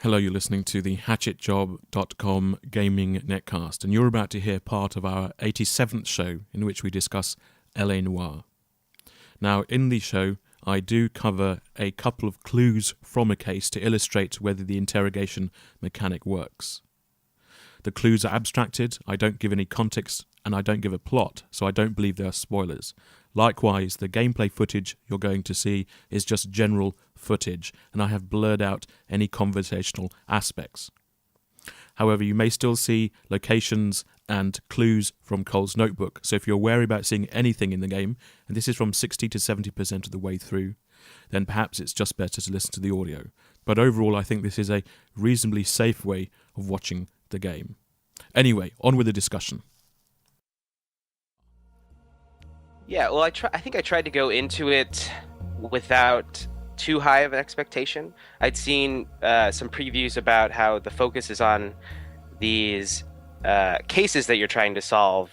Hello, you're listening to the hatchetjob.com gaming netcast, and you're about to hear part of our 87th show in which we discuss LA Noire. Now, in the show, I do cover a couple of clues from a case to illustrate whether the interrogation mechanic works. The clues are abstracted, I don't give any context, and I don't give a plot, so I don't believe they are spoilers. Likewise, the gameplay footage you're going to see is just general footage, and I have blurred out any conversational aspects. However, you may still see locations and clues from Cole's notebook, so if you're wary about seeing anything in the game, and this is from 60 to 70% of the way through, then perhaps it's just better to listen to the audio. But overall, I think this is a reasonably safe way of watching the game. Anyway, on with the discussion. Yeah, well, I think I tried to go into it without too high of an expectation. I'd seen some previews about how the focus is on these cases that you're trying to solve,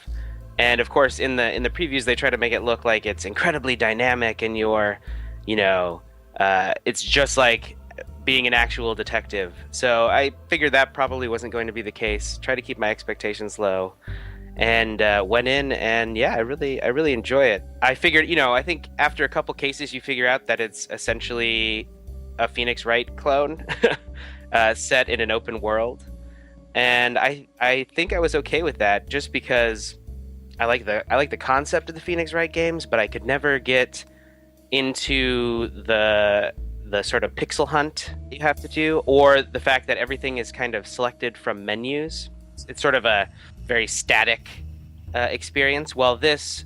and of course, in the previews, they try to make it look like it's incredibly dynamic, and it's just like being an actual detective. So I figured that probably wasn't going to be the case. Try to keep my expectations low. And went in, and yeah, I really enjoy it. I figured, I think after a couple cases, you figure out that it's essentially a Phoenix Wright clone set in an open world, and I think I was okay with that, just because I like the concept of the Phoenix Wright games, but I could never get into the sort of pixel hunt you have to do, or the fact that everything is kind of selected from menus. It's sort of a very static experience. Well, this,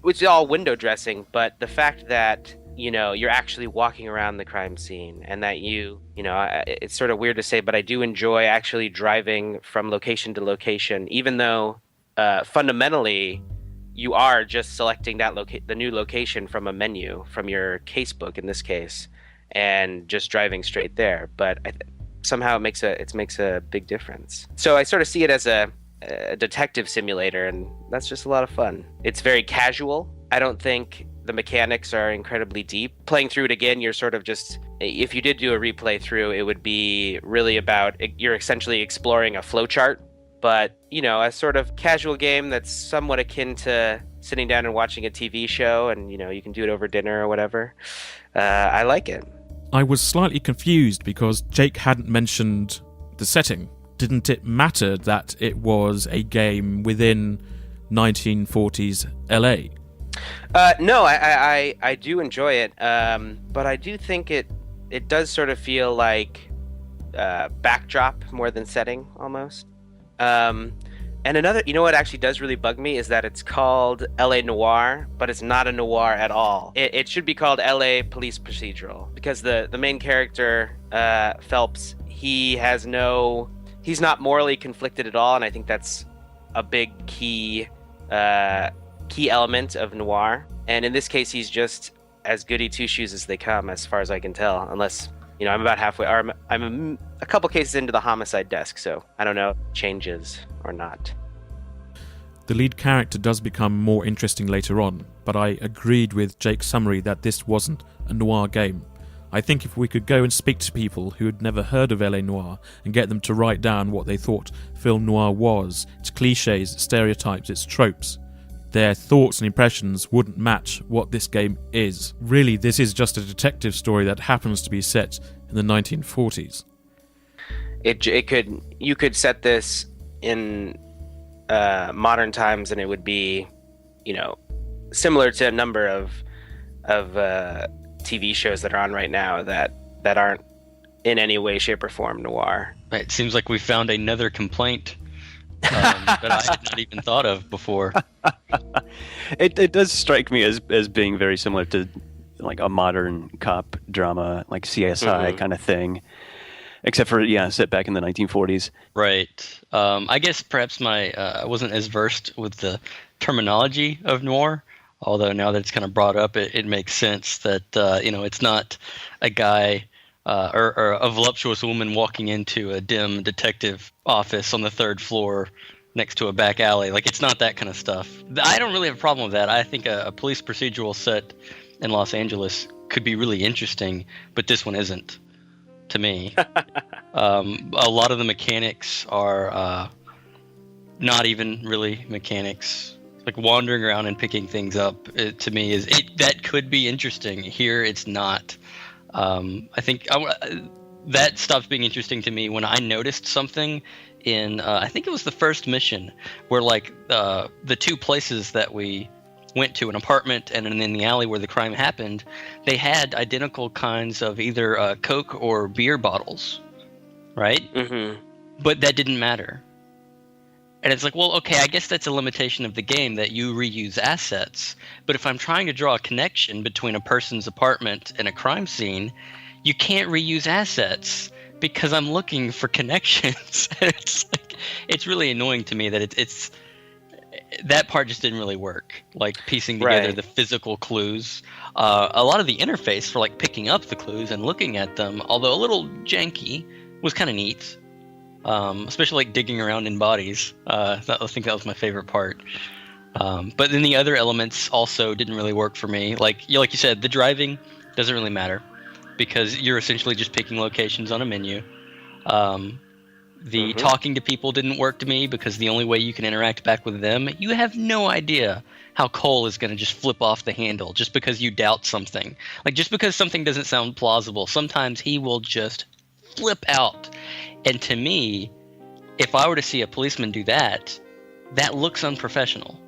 which is all window dressing, but the fact that you're actually walking around the crime scene, and that it's sort of weird to say, but I do enjoy actually driving from location to location, even though fundamentally you are just selecting the new location from a menu, from your casebook in this case, and just driving straight there. But somehow it makes a big difference. So I sort of see it as a detective simulator, and that's just a lot of fun. It's very casual. I don't think the mechanics are incredibly deep. Playing through it again, you're sort of just, if you did do a replay through, it would be really about, you're essentially exploring a flowchart, but a sort of casual game that's somewhat akin to sitting down and watching a TV show, and you can do it over dinner or whatever. I like it. I was slightly confused because Jake hadn't mentioned the setting. Didn't it matter that it was a game within 1940s LA? No, I do enjoy it, but I do think it does sort of feel like backdrop more than setting, almost. And another, what actually does really bug me is that it's called LA Noire, but it's not a noir at all. It should be called LA Police Procedural, because the main character, Phelps, he's not morally conflicted at all, and I think that's a big key element of noir. And in this case, he's just as goody two-shoes as they come, as far as I can tell, unless, I'm about halfway, or I'm a couple cases into the homicide desk, so I don't know if it changes or not. The lead character does become more interesting later on, but I agreed with Jake's summary that this wasn't a noir game. I think if we could go and speak to people who had never heard of LA Noire and get them to write down what they thought film noir was, its cliches, its stereotypes, its tropes, their thoughts and impressions wouldn't match what this game is. Really, this is just a detective story that happens to be set in the 1940s. You could set this in modern times, and it would be, similar to a number of TV shows that are on right now that aren't in any way, shape, or form noir. It seems like we found another complaint that I had not even thought of before. It does strike me as being very similar to like a modern cop drama, like CSI kind of thing, except for set back in the 1940s. Right. I guess perhaps I wasn't as versed with the terminology of noir, although now that it's kind of brought up, it makes sense that it's not a guy or a voluptuous woman walking into a dim detective office on the third floor next to a back alley. Like, it's not that kind of stuff. I don't really have a problem with that. I think a police procedural set in Los Angeles could be really interesting, but this one isn't. to me. A lot of the mechanics are not even really mechanics. Like wandering around and picking things up, to me that could be interesting. Here, it's not. I think that stopped being interesting to me when I noticed something in I think it was the first mission where like the two places that we went to, an apartment and then in the alley where the crime happened, they had identical kinds of either Coke or beer bottles, right? Mm-hmm. But that didn't matter. And it's like, well, okay, I guess that's a limitation of the game that you reuse assets. But if I'm trying to draw a connection between a person's apartment and a crime scene, you can't reuse assets because I'm looking for connections. It's really annoying to me that it's that part just didn't really work. Like piecing together Right. the physical clues, a lot of the interface for like picking up the clues and looking at them, although a little janky, was kind of neat. Especially like digging around in bodies. I think that was my favorite part. But then the other elements also didn't really work for me. Like you said, the driving doesn't really matter because you're essentially just picking locations on a menu. The talking to people didn't work to me because the only way you can interact back with them, you have no idea how Cole is going to just flip off the handle just because you doubt something. Like just because something doesn't sound plausible, sometimes he will just flip out. And to me, if I were to see a policeman do that, that looks unprofessional.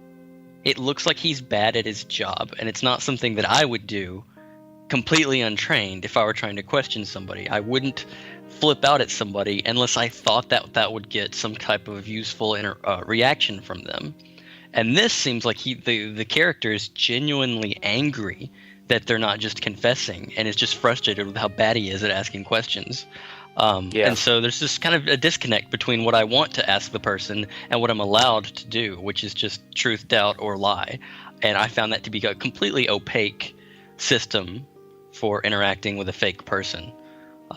It looks like he's bad at his job, and it's not something that I would do completely untrained if I were trying to question somebody. I wouldn't flip out at somebody unless I thought that would get some type of useful reaction from them. And this seems like the character is genuinely angry that they're not just confessing, and is just frustrated with how bad he is at asking questions. And so there's this kind of a disconnect between what I want to ask the person and what I'm allowed to do, which is just truth, doubt, or lie. And I found that to be a completely opaque system for interacting with a fake person.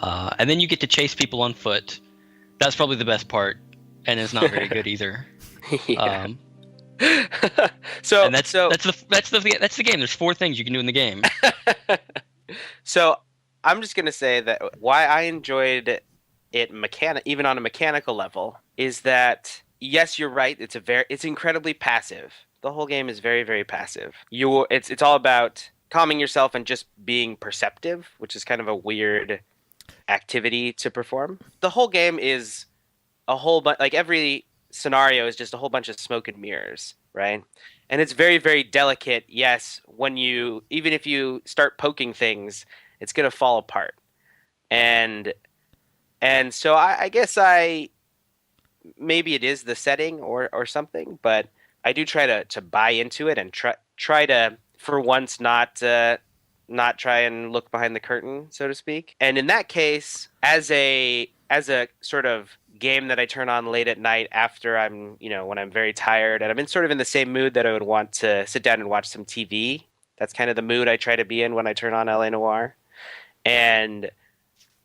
And then you get to chase people on foot. That's probably the best part, and it's not very good either. Yeah. And that's the game. There's 4 things you can do in the game. So I'm just gonna say that why I enjoyed it even on a mechanical level is that yes, you're right. It's incredibly passive. The whole game is very, very passive. It's all about calming yourself and just being perceptive, which is kind of a weird activity to perform. The whole game is a whole bunch, like every scenario is just a whole bunch of smoke and mirrors, right? And it's very, very delicate. Yes, even if you start poking things, it's going to fall apart. And so I guess maybe it is the setting or something, but I do try to buy into it and try to, for once, not try and look behind the curtain, so to speak. And in that case, as a sort of game that I turn on late at night after when I'm very tired and I'm in the same mood that I would want to sit down and watch some TV. That's kind of the mood I try to be in when I turn on LA Noire. And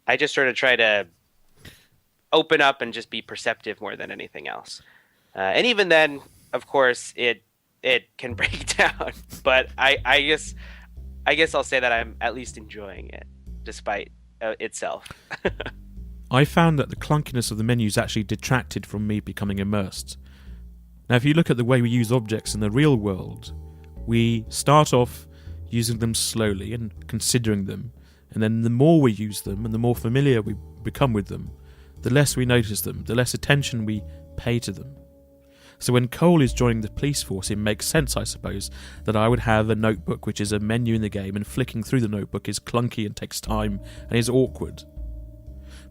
I just sort of try to open up and just be perceptive more than anything else. And even then, of course, it can break down. But I guess I'll say that I'm at least enjoying it, despite itself. I found that the clunkiness of the menus actually detracted from me becoming immersed. Now, if you look at the way we use objects in the real world, we start off using them slowly and considering them, and then the more we use them and the more familiar we become with them, the less we notice them, the less attention we pay to them. So when Cole is joining the police force, it makes sense, I suppose, that I would have a notebook which is a menu in the game, and flicking through the notebook is clunky and takes time and is awkward.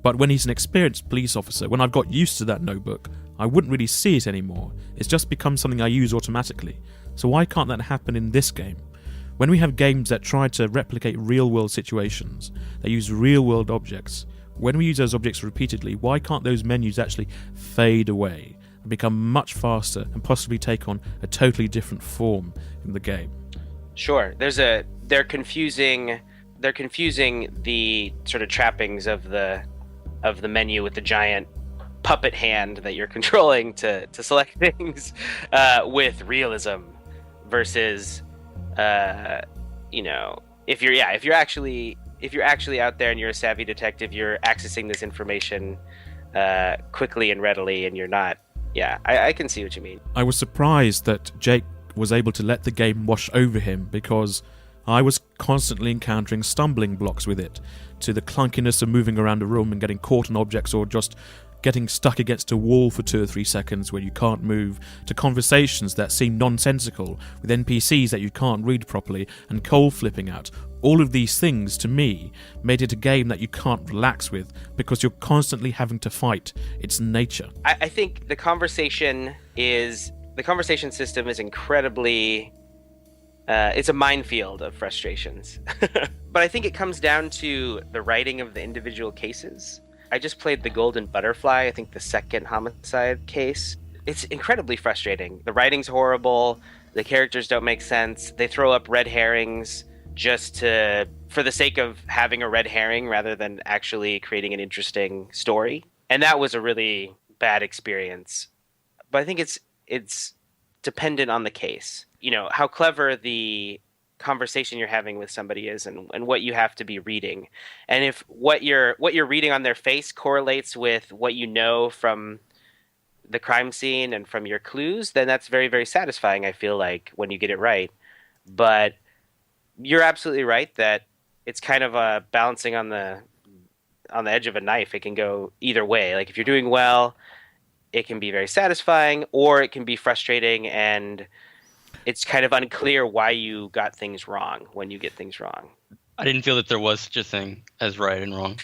But when he's an experienced police officer, when I've got used to that notebook, I wouldn't really see it anymore. It's just become something I use automatically. So why can't that happen in this game? When we have games that try to replicate real-world situations, that use real-world objects, when we use those objects repeatedly, why can't those menus actually fade away and become much faster and possibly take on a totally different form in the game? Sure. They're confusing the sort of trappings of the menu with the giant puppet hand that you're controlling to select things with realism versus if you're actually if you're actually out there and you're a savvy detective, you're accessing this information quickly and readily, and you're not. Yeah, I can see what you mean. I was surprised that Jake was able to let the game wash over him, because I was constantly encountering stumbling blocks with it, to the clunkiness of moving around a room and getting caught on objects, or just getting stuck against a wall for 2 or 3 seconds where you can't move, to conversations that seem nonsensical with NPCs that you can't read properly, and coal flipping out. All of these things, to me, made it a game that you can't relax with, because you're constantly having to fight its nature. I think the conversation system is incredibly... it's a minefield of frustrations. But I think it comes down to the writing of the individual cases. I just played the Golden Butterfly, I think the second homicide case. It's incredibly frustrating. The writing's horrible, the characters don't make sense, they throw up red herrings just for the sake of having a red herring rather than actually creating an interesting story. And that was a really bad experience. But I think it's dependent on the case. You know, how clever the conversation you're having with somebody is, and what you have to be reading. And if what you're reading on their face correlates with what you know from the crime scene and from your clues, then that's very, very satisfying, I feel like, when you get it right. But you're absolutely right that it's kind of balancing on the edge of a knife. It can go either way. Like, if you're doing well, it can be very satisfying, or it can be frustrating, and it's kind of unclear why you got things wrong when you get things wrong. I didn't feel that there was such a thing as right and wrong.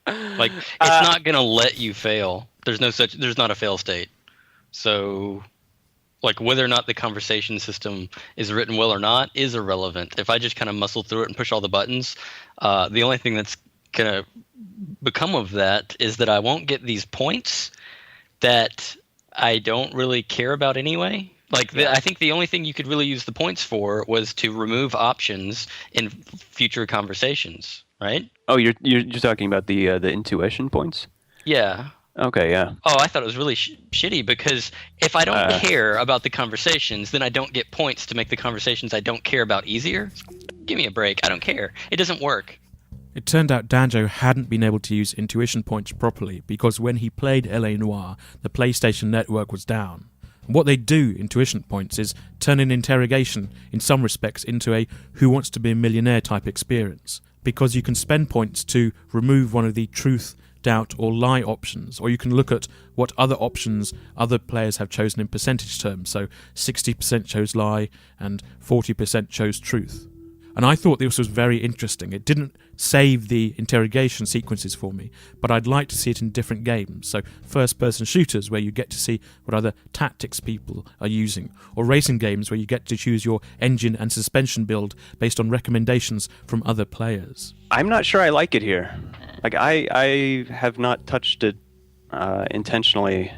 Like, it's not going to let you fail. There's not a fail state. So, like, whether or not the conversation system is written well or not is irrelevant. If I just kind of muscle through it and push all the buttons, the only thing that's going to become of that is that I won't get these points that I don't really care about anyway. Like, I think the only thing you could really use the points for was to remove options in future conversations, right? Oh, you're talking about the intuition points? Yeah. Okay, yeah. Oh, I thought it was really shitty, because if I don't care about the conversations, then I don't get points to make the conversations I don't care about easier. Give me a break. I don't care. It doesn't work. It turned out Danjo hadn't been able to use intuition points properly, because when he played L.A. Noire, the PlayStation Network was down. What they do, intuition points, is turn an interrogation, in some respects, into a Who Wants to Be a Millionaire type experience, because you can spend points to remove one of the truth, doubt, or lie options, or you can look at what other options other players have chosen in percentage terms, so 60% chose lie and 40% chose truth. And I thought this was very interesting. It didn't save the interrogation sequences for me, but I'd like to see it in different games. So first-person shooters where you get to see what other tactics people are using, or racing games where you get to choose your engine and suspension build based on recommendations from other players. I'm not sure I like it here. Like, I have not touched it intentionally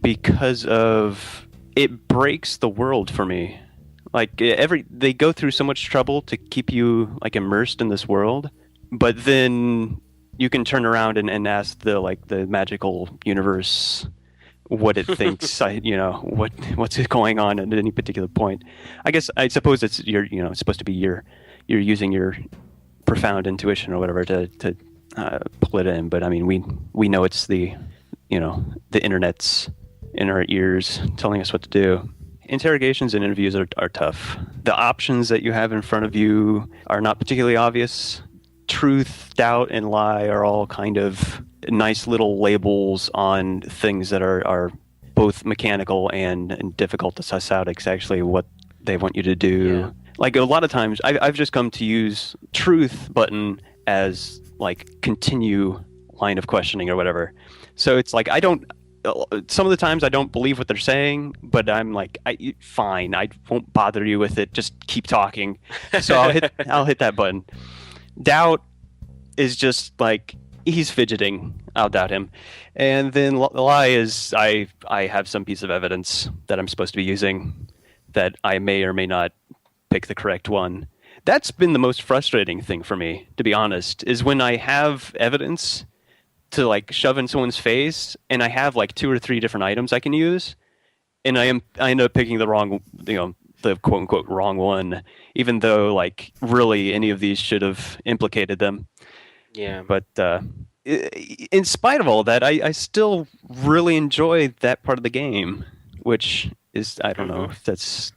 because of it breaks the world for me. Like, they go through so much trouble to keep you, like, immersed in this world, but then you can turn around and ask the magical universe what it thinks, what's going on at any particular point. I suppose it's it's supposed to be you're using your profound intuition or whatever to pull it in, but I mean we know it's the internet's in our ears telling us what to do. Interrogations and interviews are tough. The options that you have in front of you are not particularly obvious. Truth, doubt, and lie are all kind of nice little labels on things that are both mechanical and difficult to suss out exactly what they want you to do. Yeah. Like, a lot of times, I've just come to use truth button as, like, continue line of questioning or whatever. So it's like, some of the times I don't believe what they're saying, but I'm like, fine, I won't bother you with it. Just keep talking. So I'll hit that button. Doubt is just like, he's fidgeting, I'll doubt him. And then the lie is I have some piece of evidence that I'm supposed to be using that I may or may not pick the correct one. That's been the most frustrating thing for me, to be honest, is when I have evidence to, like, shove in someone's face, and I have like 2 or 3 different items I can use, and I end up picking the wrong the quote unquote wrong one, even though like really any of these should have implicated them. Yeah. But in spite of all that, I still really enjoy that part of the game, which is, I don't know if that's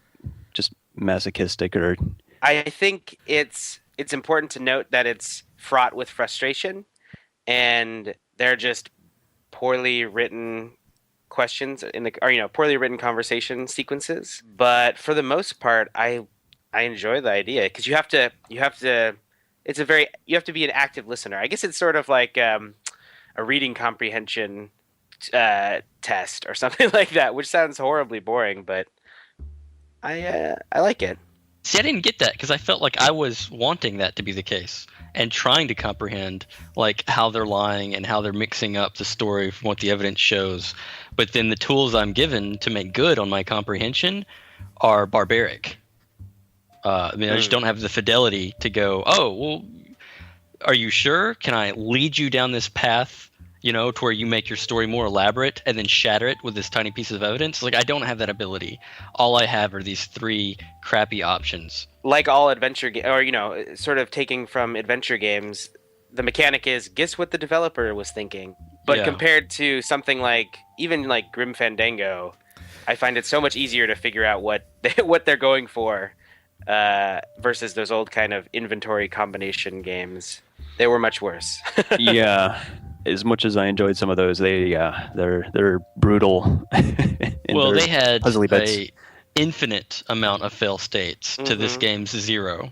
just masochistic or. I think it's important to note that it's fraught with frustration, and they're just poorly written questions poorly written conversation sequences. But for the most part, I enjoy the idea because you have to be an active listener. I guess it's sort of like a reading comprehension test or something like that, which sounds horribly boring, but I like it. See, I didn't get that because I felt like I was wanting that to be the case and trying to comprehend like how they're lying and how they're mixing up the story from what the evidence shows. But then the tools I'm given to make good on my comprehension are barbaric. I just don't have the fidelity to go, oh, well, are you sure? Can I lead you down this path, to where you make your story more elaborate and then shatter it with this tiny piece of evidence? Like, I don't have that ability. All I have are these 3 crappy options. Like all adventure sort of taking from adventure games, the mechanic is guess what the developer was thinking. But compared to something like even like Grim Fandango, I find it so much easier to figure out what they're going for versus those old kind of inventory combination games. They were much worse. Yeah. As much as I enjoyed some of those, they're brutal. Well, they had puzzly bits. a infinite amount of fail states to this game's 0.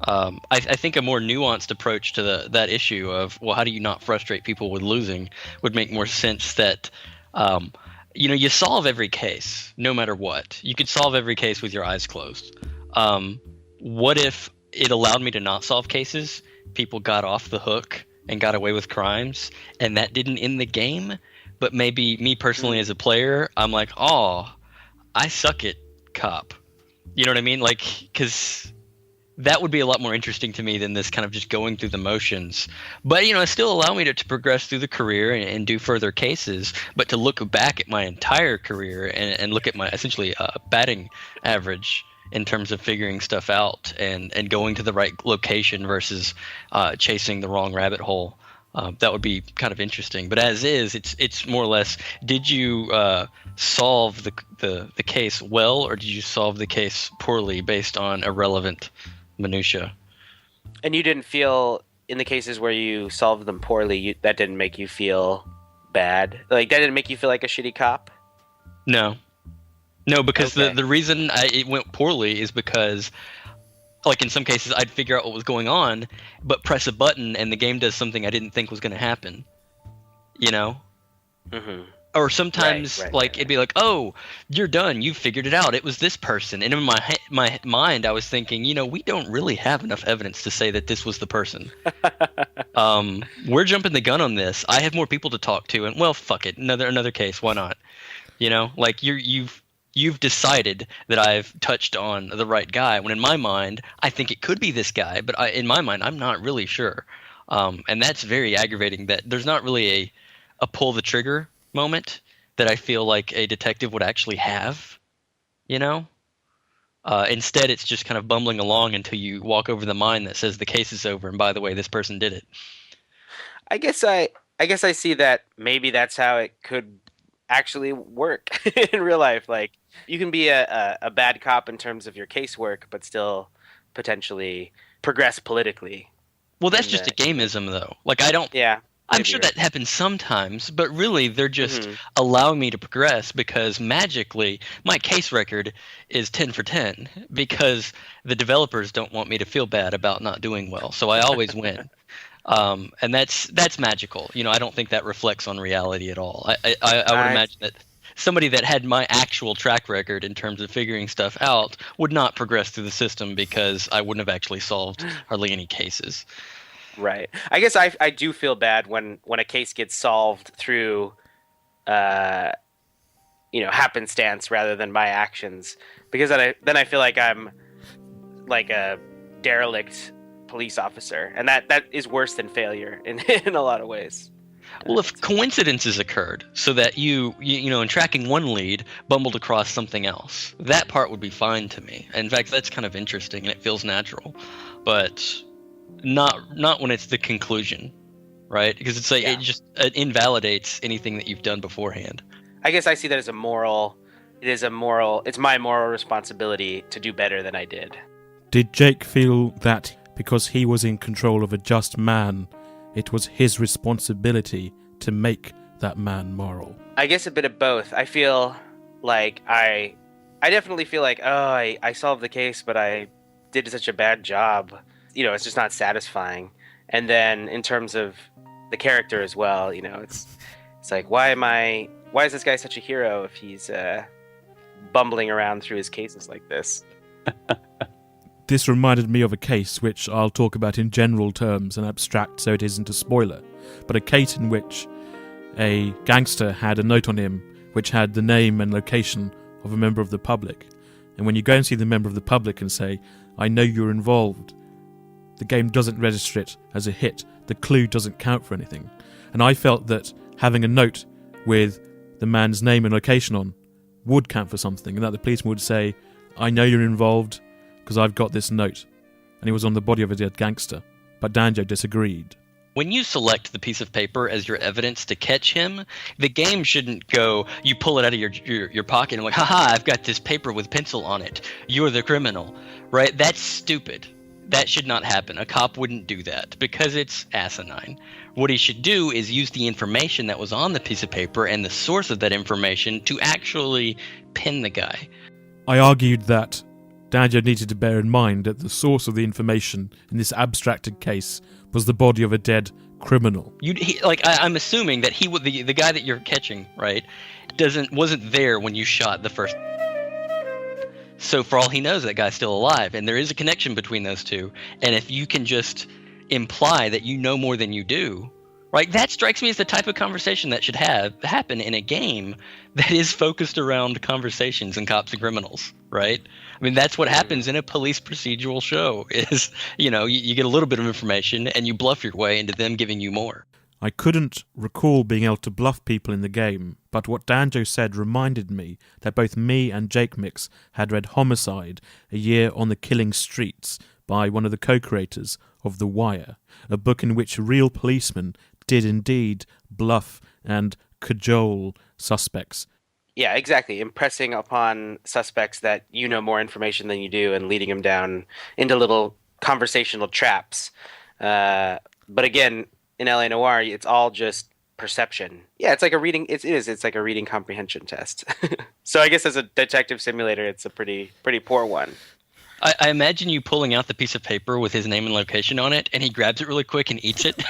I think a more nuanced approach to that issue of, well, how do you not frustrate people with losing would make more sense. That you solve every case no matter what. You could solve every case with your eyes closed. What if it allowed me to not solve cases? People got off the hook and got away with crimes, and that didn't end the game. But maybe me personally as a player, I'm like, oh, I suck at cop. You know what I mean? Like, because that would be a lot more interesting to me than this kind of just going through the motions. But, it still allow me to progress through the career and do further cases. But to look back at my entire career and look at my essentially batting average in terms of figuring stuff out and going to the right location versus chasing the wrong rabbit hole. That would be kind of interesting. But as is, it's more or less, did you solve the case well, or did you solve the case poorly based on irrelevant minutia? And you didn't feel, in the cases where you solved them poorly, that didn't make you feel bad? Like, that didn't make you feel like a shitty cop? No, because Okay. the reason it went poorly is because, like, in some cases I'd figure out what was going on, but press a button and the game does something I didn't think was going to happen. Mm-hmm. Or sometimes, Right. it'd be like, oh, you're done. You figured it out. It was this person. And in my mind, I was thinking, we don't really have enough evidence to say that this was the person. We're jumping the gun on this. I have more people to talk to, and well, fuck it. Another case. Why not? Like you've decided that I've touched on the right guy, when in my mind, I think it could be this guy, but in my mind, I'm not really sure. And that's very aggravating that there's not really a pull the trigger moment that I feel like a detective would actually have, Instead, it's just kind of bumbling along until you walk over the mine that says the case is over, and by the way, this person did it. I guess I see that maybe that's how it could actually work in real life. Like, you can be a bad cop in terms of your casework, but still potentially progress politically. Well, that's just a gameism, though. Like, I don't. Yeah. I'm sure that happens sometimes, but really they're just allowing me to progress because magically my case record is 10 for 10 because the developers don't want me to feel bad about not doing well. So I always win. And that's magical. I don't think that reflects on reality at all. I would imagine that somebody that had my actual track record in terms of figuring stuff out would not progress through the system because I wouldn't have actually solved hardly any cases. Right. I guess I do feel bad when a case gets solved through, happenstance rather than my actions, because then I feel like I'm like a derelict police officer, and that is worse than failure in a lot of ways. Well, if coincidences occurred so that you know, in tracking one lead, bumbled across something else, that part would be fine to me. In fact, that's kind of interesting and it feels natural, but not when it's the conclusion, right? Because it's like it invalidates anything that you've done beforehand. I guess I see that as it's my moral responsibility to do better than I did. Did Jake feel that because he was in control of a just man, it was his responsibility to make that man moral? I guess a bit of both. I feel like I definitely feel like, I solved the case, but I did such a bad job. You know, it's just not satisfying. And then in terms of the character as well, you know, it's like, why is this guy such a hero if he's bumbling around through his cases like this? This reminded me of a case which I'll talk about in general terms and abstract so it isn't a spoiler, but a case in which a gangster had a note on him which had the name and location of a member of the public. And when you go and see the member of the public and say, I know you're involved, the game doesn't register it as a hit. The clue doesn't count for anything. And I felt that having a note with the man's name and location on would count for something, and that the policeman would say, I know you're involved because I've got this note. And it was on the body of a dead gangster. But Danjo disagreed. When you select the piece of paper as your evidence to catch him, the game shouldn't go, you pull it out of your pocket and like, haha, I've got this paper with pencil on it. You're the criminal, right? That's stupid. That should not happen. A cop wouldn't do that because it's asinine. What he should do is use the information that was on the piece of paper and the source of that information to actually pin the guy. I argued that Danjo needed to bear in mind that the source of the information in this abstracted case was the body of a dead criminal. I'm assuming that the guy that you're catching, right, wasn't there when you shot the first. So for all he knows, that guy's still alive, and there is a connection between those two. And if you can just imply that you know more than you do, right, that strikes me as the type of conversation that should happen in a game that is focused around conversations and cops and criminals, right? I mean, that's what happens in a police procedural show is, you know, you get a little bit of information and you bluff your way into them giving you more. I couldn't recall being able to bluff people in the game, but what Danjo said reminded me that both me and Jake Mix had read Homicide, A Year on the Killing Streets, by one of the co-creators of The Wire, a book in which real policemen did indeed bluff and cajole suspects. Yeah, exactly. Impressing upon suspects that you know more information than you do and leading them down into little conversational traps. But again, in LA Noire, it's all just perception. Yeah, it's like a reading. It's like a reading comprehension test. So I guess as a detective simulator, it's a pretty poor one. I imagine you pulling out the piece of paper with his name and location on it, and he grabs it really quick and eats it.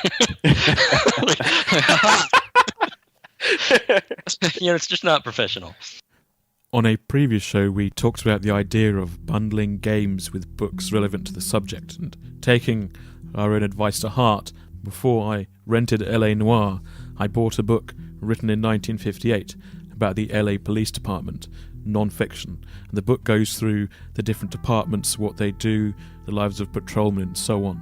You know, it's just not professional. On a previous show, we talked about the idea of bundling games with books relevant to the subject, and taking our own advice to heart, before I rented LA Noire, I bought a book written in 1958 about the LA Police Department, non-fiction. And the book goes through the different departments, what they do, the lives of patrolmen, and so on.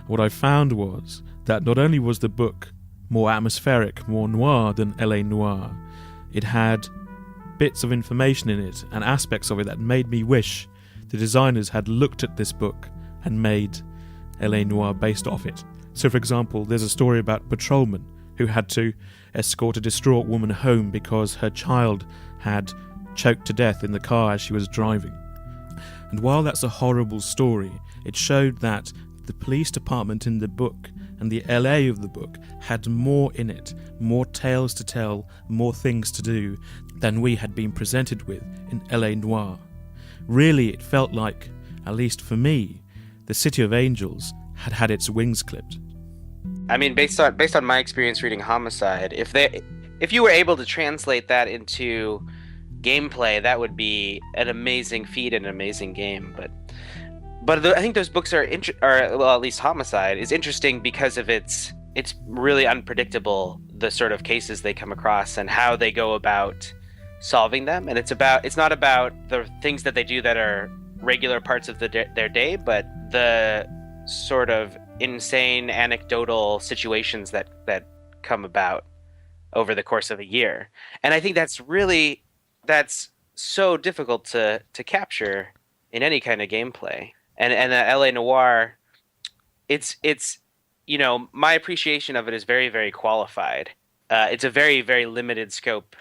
What I found was that not only was the book more atmospheric, more noir than LA Noire, it had bits of information in it and aspects of it that made me wish the designers had looked at this book and made LA Noire based off it. So, for example, there's a story about patrolmen who had to escort a distraught woman home because her child had choked to death in the car as she was driving. And while that's a horrible story, it showed that the police department in the book and the LA of the book had more in it, more tales to tell, more things to do than we had been presented with in LA Noire. Really, it felt like, at least for me, the City of Angels had had its wings clipped. I mean, based on my experience reading Homicide, if you were able to translate that into gameplay, that would be an amazing feat and an amazing game. But I think those books are well, at least Homicide is interesting because of it's really unpredictable, the sort of cases they come across and how they go about solving them. And it's not about the things that they do that are regular parts of their day, but the sort of insane anecdotal situations that come about. over the course of a year. And I think that's so difficult to capture in any kind of gameplay. And LA Noire, it's my appreciation of it is very, very qualified. It's a very, very limited scope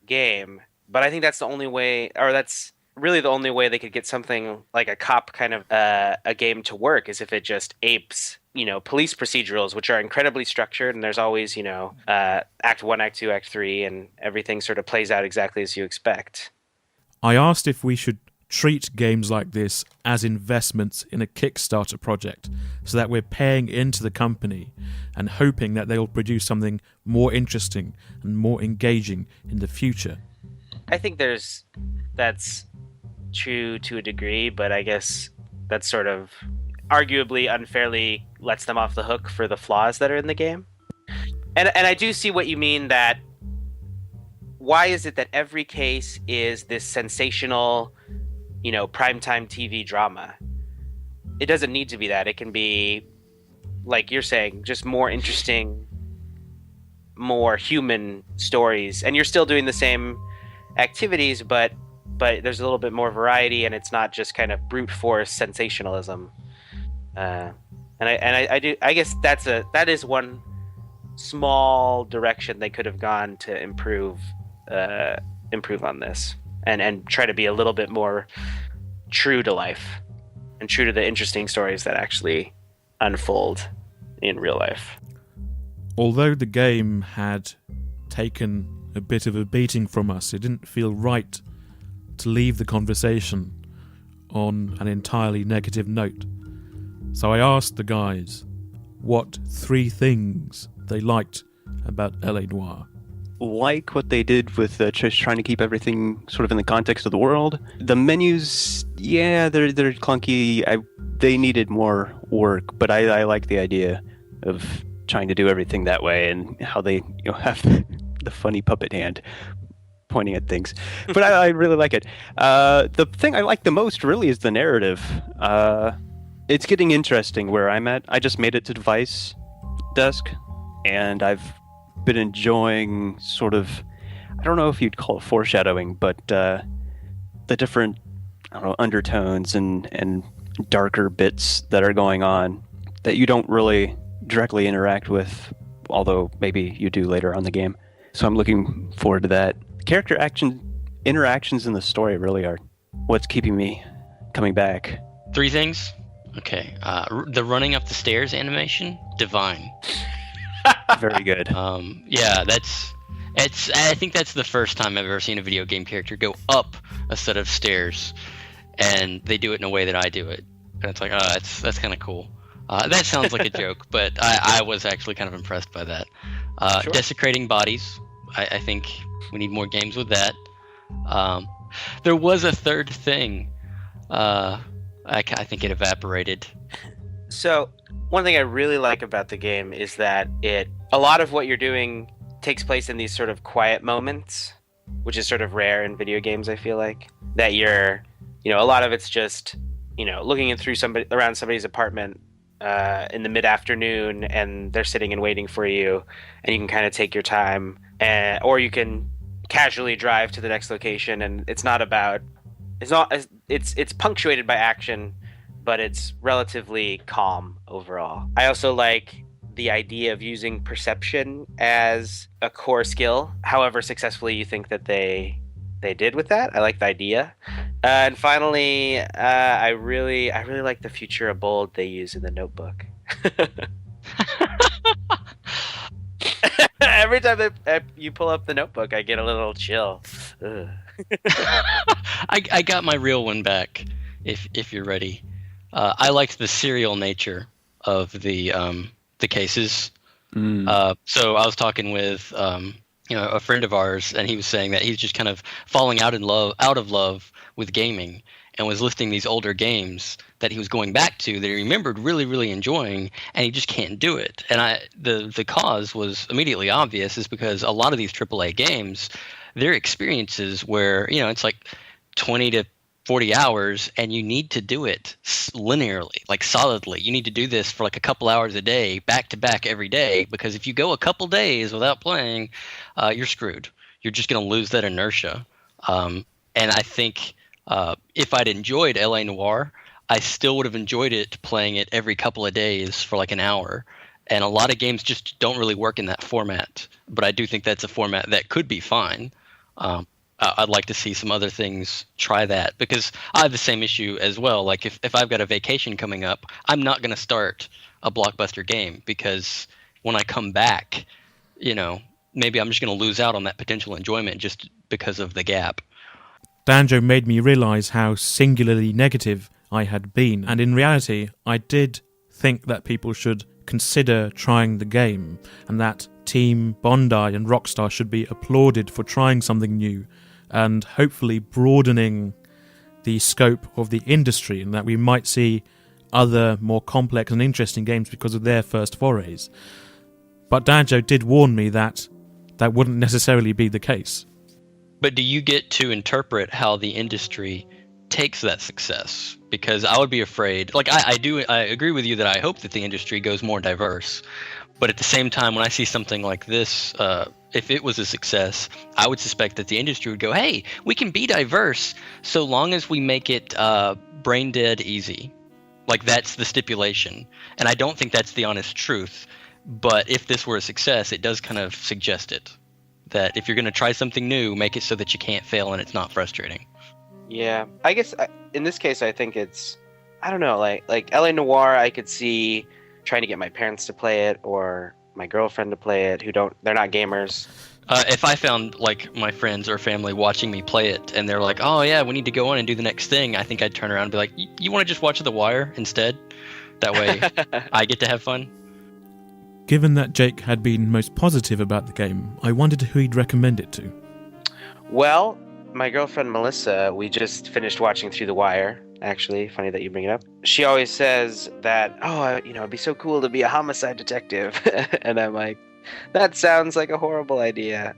game, but I think that's the only way, or that's really the only way they could get something like a cop kind of a game to work, is if it just apes police procedurals, which are incredibly structured, and there's always act 1, act 2, act 3, and everything sort of plays out exactly as you expect. I asked if we should treat games like this as investments in a Kickstarter project, so that we're paying into the company and hoping that they'll produce something more interesting and more engaging in the future. I think that's true to a degree, but I guess that's sort of arguably unfairly lets them off the hook for the flaws that are in the game. And I do see what you mean, that why is it that every case is this sensational, primetime TV drama? It doesn't need to be that. It can be, like you're saying, just more interesting, more human stories. And you're still doing the same activities, but there's a little bit more variety, and it's not just kind of brute force sensationalism. And I guess that is one small direction they could have gone to improve on this, and try to be a little bit more true to life and true to the interesting stories that actually unfold in real life. Although the game had taken a bit of a beating from us, it didn't feel right to leave the conversation on an entirely negative note. So I asked the guys what 3 things they liked about LA Noire. Like what they did with just trying to keep everything sort of in the context of the world. The menus, yeah, they're clunky. They needed more work, but I like the idea of trying to do everything that way, and how they have the funny puppet hand pointing at things. But I really like it. The thing I like the most really is the narrative. It's getting interesting where I'm at. I just made it to device desk, and I've been enjoying sort of, I don't know if you'd call it foreshadowing, but the different, undertones and darker bits that are going on that you don't really directly interact with, although maybe you do later on in the game. So I'm looking forward to that. Character interactions in the story really are what's keeping me coming back. 3 things? Okay. The running up the stairs animation, divine. Very good. Yeah, I think that's the first time I've ever seen a video game character go up a set of stairs, and they do it in a way that I do it. And it's like, that's kind of cool. That sounds like a joke, but I was actually kind of impressed by that. Sure. Desecrating bodies. I think we need more games with that. There was a 3rd thing. I think it evaporated. So one thing I really like about the game is that a lot of what you're doing takes place in these sort of quiet moments, which is sort of rare in video games. I feel like that a lot of it's just, looking around somebody's apartment in the mid-afternoon, and they're sitting and waiting for you, and you can kind of take your time, or you can casually drive to the next location, and it's punctuated by action, but it's relatively calm overall. I also like the idea of using perception as a core skill, however successfully you think that they did with that. I like the idea. And finally, I really like the future of bold they use in the Notebook. Every time you pull up the Notebook, I get a little chill. I got my real one back, if you're ready. I liked the serial nature of the cases. So I was talking with a friend of ours, and he was saying that he's just kind of falling out of love with gaming, and was listing these older games that he was going back to that he remembered really, really enjoying, and he just can't do it. And the cause was immediately obvious, is because a lot of these AAA games, they're experiences where it's like 20 to 40 hours, and you need to do it linearly, like solidly. You need to do this for like a couple hours a day, back to back every day, because if you go a couple days without playing, you're screwed. You're just going to lose that inertia. And I think if I'd enjoyed LA Noire, I still would have enjoyed it playing it every couple of days for like an hour. And a lot of games just don't really work in that format. But I do think that's a format that could be fine. I'd like to see some other things try that, because I have the same issue as well. Like if I've got a vacation coming up, I'm not going to start a blockbuster game, because when I come back, maybe I'm just going to lose out on that potential enjoyment just because of the gap. Danjo made me realise how singularly negative I had been, and in reality I did think that people should consider trying the game, and that Team Bondi and Rockstar should be applauded for trying something new and hopefully broadening the scope of the industry, and that we might see other more complex and interesting games because of their first forays. But Danjo did warn me that that wouldn't necessarily be the case. But do you get to interpret how the industry takes that success? Because I would be afraid, like I agree with you that I hope that the industry goes more diverse. But at the same time, when I see something like this, if it was a success, I would suspect that the industry would go, hey, we can be diverse so long as we make it brain dead easy. Like, that's the stipulation. And I don't think that's the honest truth. But if this were a success, it does kind of suggest it. That if you're going to try something new, make it so that you can't fail and it's not frustrating. Yeah, I guess in this case, I think it's, I don't know, like LA Noire, I could see trying to get my parents to play it or my girlfriend to play it they're not gamers. If I found like my friends or family watching me play it and they're like, oh yeah, we need to go on and do the next thing, I think I'd turn around and be like, you want to just watch The Wire instead? That way I get to have fun. Given that Jake had been most positive about the game, I wondered who he'd recommend it to. Well, my girlfriend Melissa, we just finished watching through The Wire. Actually, funny that you bring it up. She always says that, it'd be so cool to be a homicide detective. And I'm like, that sounds like a horrible idea.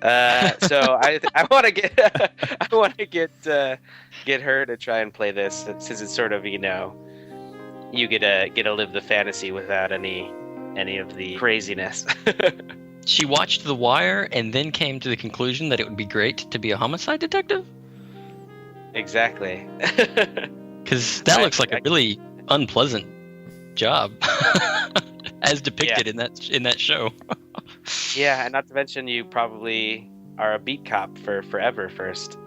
So I want to get her to try and play this, since it's sort of, you get to live the fantasy without any of the craziness. She watched The Wire and then came to the conclusion that it would be great to be a homicide detective? Exactly. Because that looks like a really unpleasant job, as depicted in that show. Yeah, and not to mention you probably are a beat cop for forever first.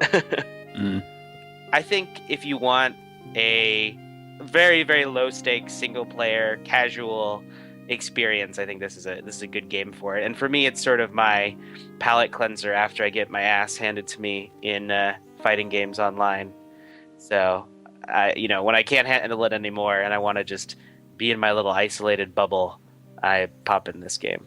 I think if you want a very, very low stakes single player casual experience, I think this is a good game for it. And for me, it's sort of my palate cleanser after I get my ass handed to me in fighting games online. So when I can't handle it anymore and I want to just be in my little isolated bubble, I pop in this game.